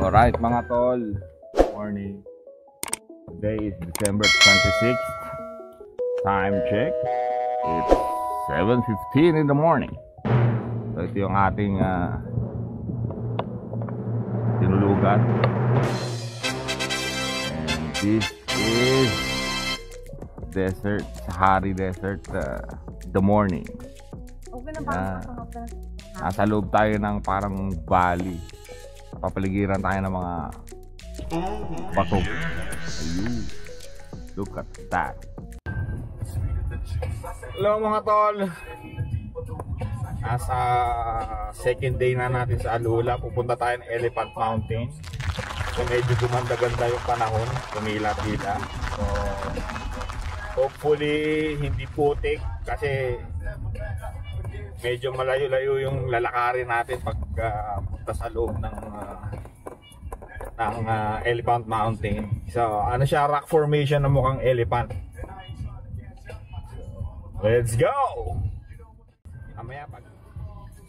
Alright mga tol, morning. Today is December 26th. Time check, it's 7:15 in the morning. So ito yung ating tinulugan. And this is desert, Sahari Desert, the morning. Nasa loob tayo ng parang valley. Papaligiran tayo ng mga bato. Ayun. Look at that. Hello mga tol. Nasa second day na natin sa Alula. Pupunta tayo ng Elephant Mountain. So medyo gumanda-ganda yung panahon. Tumila-tila. So hopefully hindi putik kasi medyo malayo-layo yung lalakarin natin pag punta sa loob ng Elephant Mountain. So ano siya, rock formation na mukhang elephant. Let's go!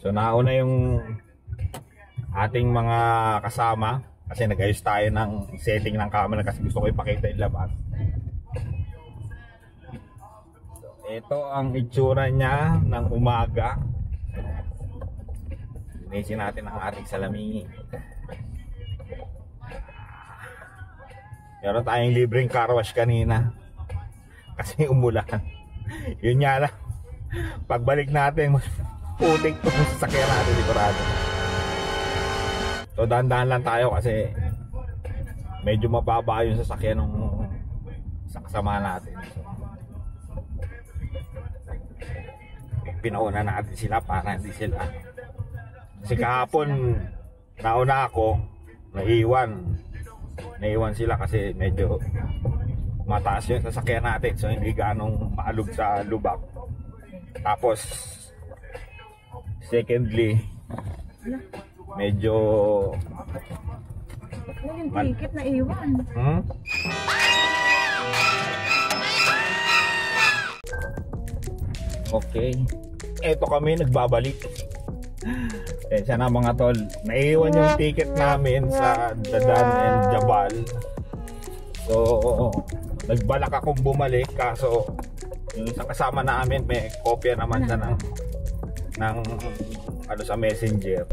So nauna yung ating mga kasama kasi nag-ayos tayo ng setting ng camera kasi gusto ko ipakita yung labas. Ito ang itsura niya ng umaga. Linisin natin ang ating salamin. Meron tayong libreng car wash kanina kasi umulan. Yun nga lang, pagbalik natin putik to sa sasakyan natin sigurado. So dahan-dahan lang tayo kasi medyo mababa yung sasakyan ng sa kasama natin. Pinauna natin sila para hindi sila, kasi kahapon nauna ako, naiwan sila kasi medyo mataas yung sasakyan natin, so hindi ganong maalog sa lubak. Tapos secondly medyo yung ticket na iwan. Okay, eto kami nagbabalik. Sana mga tol, naiwan yung ticket namin sa Dadan and Jabal. So nagbalak akong bumalik kaso yung isang kasama namin may kopya naman siya ng ano sa messenger.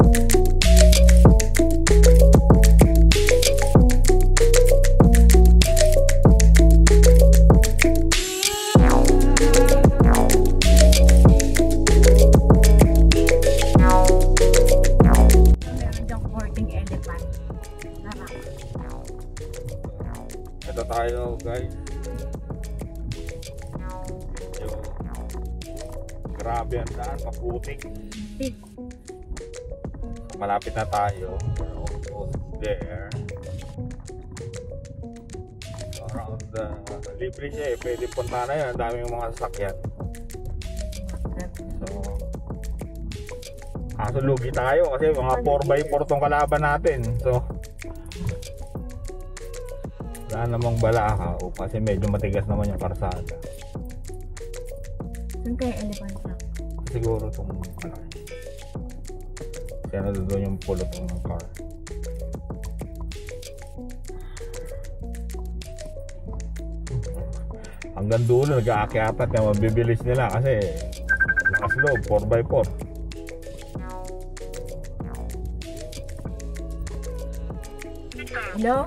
Ito tayo guys. Grabe ang daan, maputik. Malapit na tayo. Almost there. Around libre siya eh. Pwede punta na yun. Ang daming mga sasakyan. So kaso lugi tayo kasi mga 4x4 tong kalaban natin. So wala namang balakaw kasi medyo matigas naman yung karsada. Saan kaya elephant truck? Siguro itong kaya na doon yung pulot ng car. Hanggang dulo nag-aakyatan kaya mabibilis nila kasi lakas loob 4x4. Hello?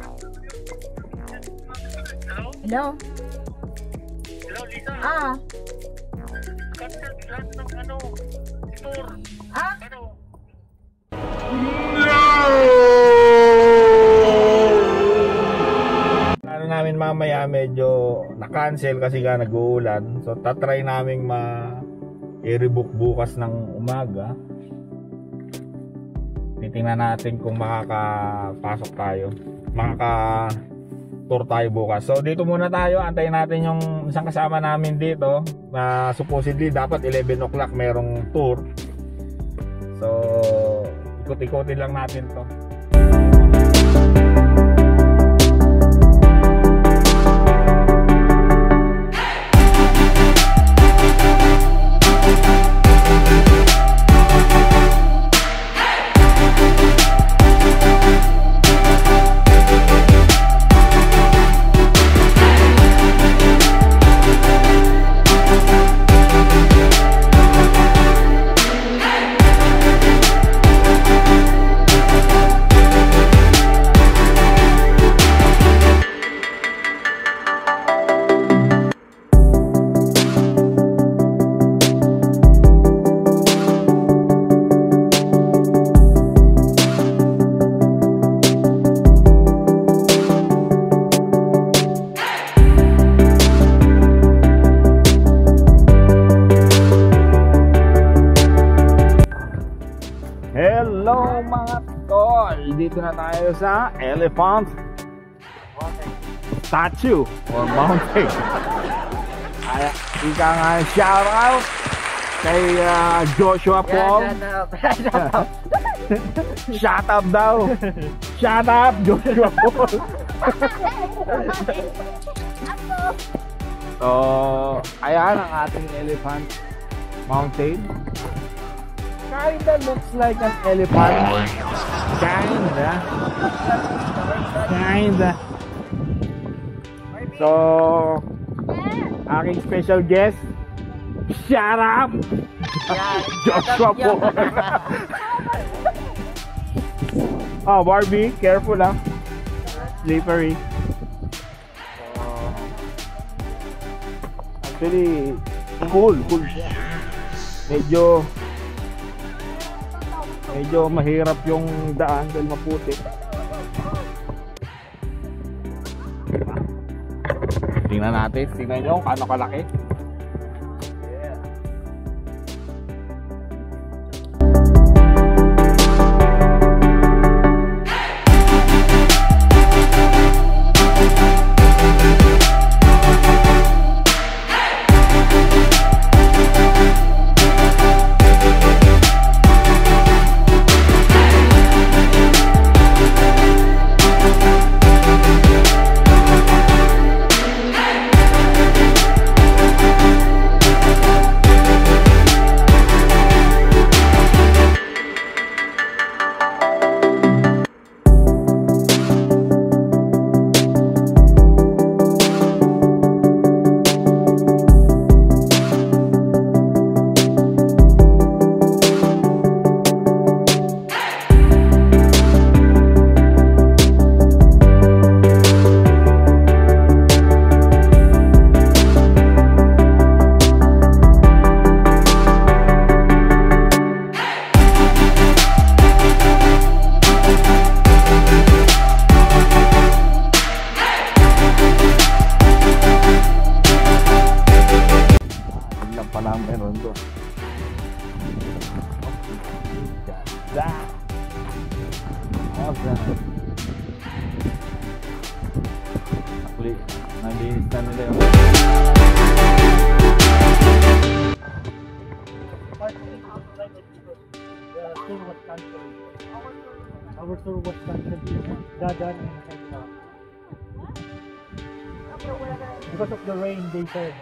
Hello? Hello, Lisa. Cancel lahat ng tour. Ano namin mamaya medyo na-cancel kasi nga nag-uulan. So tatry naming i-rebook bukas ng umaga. Titingnan natin kung makakapasok tayo. Tour tayo bukas. So dito muna tayo, antayin natin yung isang kasama namin dito na supposedly dapat 11 o'clock merong tour. So ikot-ikotin lang natin to. mga tol, dito na tayo sa elephant statue or mountain. Ay, ika nga shout out kay Joshua Paul. Shut up daw. Shut up Joshua Paul. So, ayan ang ating elephant mountain. Kinda looks like an elephant. Kinda. So, aking special guest, shut up! Joshua Paul. Oh, Barbie, careful ah. Slippery. Actually, cool siya. Medyo mahirap yung daan dahil maputi. Tingnan natin, tingnan nyo kung ano kalaki. Nalinis na nila yung our tour was cancelled. Dadan and because of the rain, they said.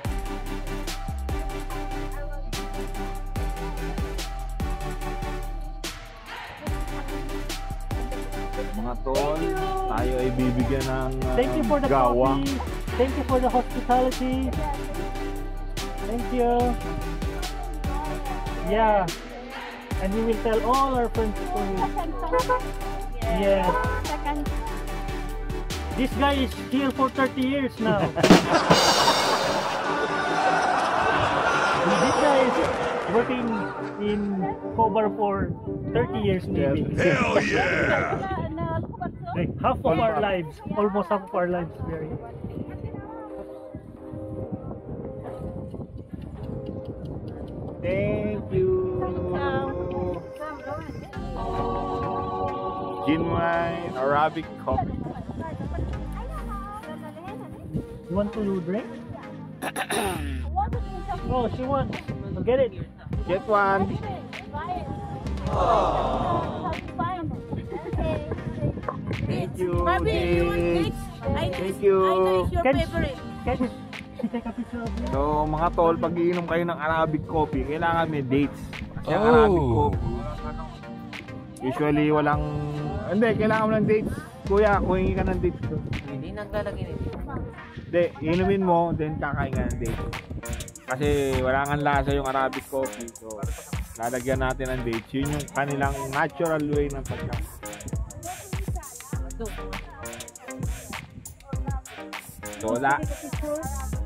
mga tol, tayo ay bibigyan ng Thank you for the gawa. coffee. Thank you for the hospitality. Thank you. Yeah. And we will tell all our friends to. Yes. This guy is here for 30 years now. This guy is working in Cobar for 30 years maybe. Hell yeah! Like half of our lives, almost half of our lives we are here. Thank you. Genuine Arabic coffee. You want to drink? Oh, she wants. Get it. Get one. Thank you. Barbie, you want Dave. cakes? Thank you. I know it's your Can- favorite. Can she take a picture of you? So mga tol, pag iinom kayo ng Arabic coffee, kailangan may dates. Kasi ang Arabic coffee, usually walang, hindi, kailangan mo ng dates. Kuya, kuhingi ka ng dates. Hindi naglalagay nito. Hindi, inumin mo, then kakain ka ng dates. Kasi wala kang lasa yung Arabic coffee. So, lalagyan natin ng dates. Yun yung kanilang natural way ng pagkain. So, wala.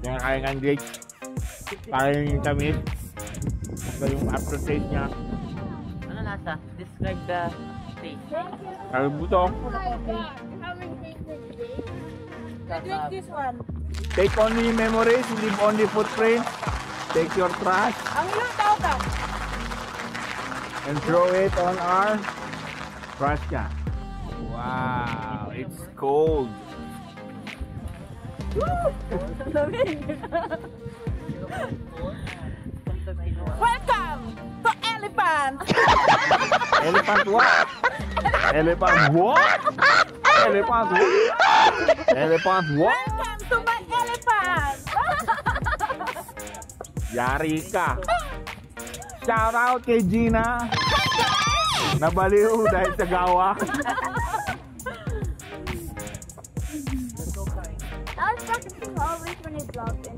Yung kakain ka ng dates. Para yung tamis. So, yung aftertaste niya. Ano lasa? Describe the taste. Kalibuto. Drink this one. Take only memories, leave only footprints. Take your trash Ang ilang tao ka? and throw it on our Russia. Wow, it's cold. Welcome to Elephant! Elephant what? Elephant what? Elephant what? Elephant what? Welcome to my elephant! Yari ka. Shout out kay Gina. Nabaliw dahil sa gawa. I was practicing always when I vlogged it.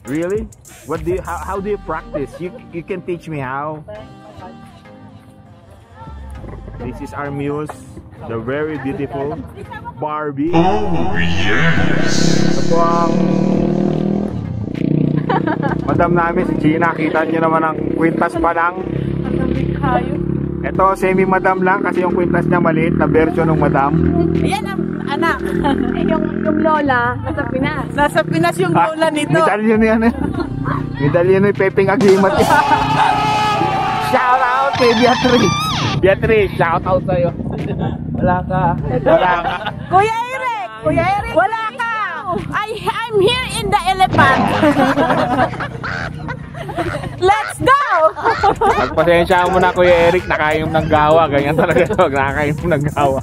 Really? What do you, how do you practice? You can teach me how. This is our muse, the very beautiful Barbie. Oh, yes! Ito po ang madam namin si Gina. Kita nyo naman ang kwintas pa lang. Ito semi-madam lang kasi yung kwintas niya maliit na version ng madam. Ayan ang anak. yung lola, nasa Pinas. Nasa Pinas yung lola nito. Medalyon yan eh. Medalyon ni Pepeng Agimat. Shout out kay Beatrice. Beatrice, shout out sa'yo. Wala ka. Wala ka. Kuya Eric! Kuya Eric! Wala ka! I'm here in the elephant. Let's go! Pagpasensya mo na Kuya Eric, nakainom ng gawa. Ganyan talaga ito, nakainom ng gawa.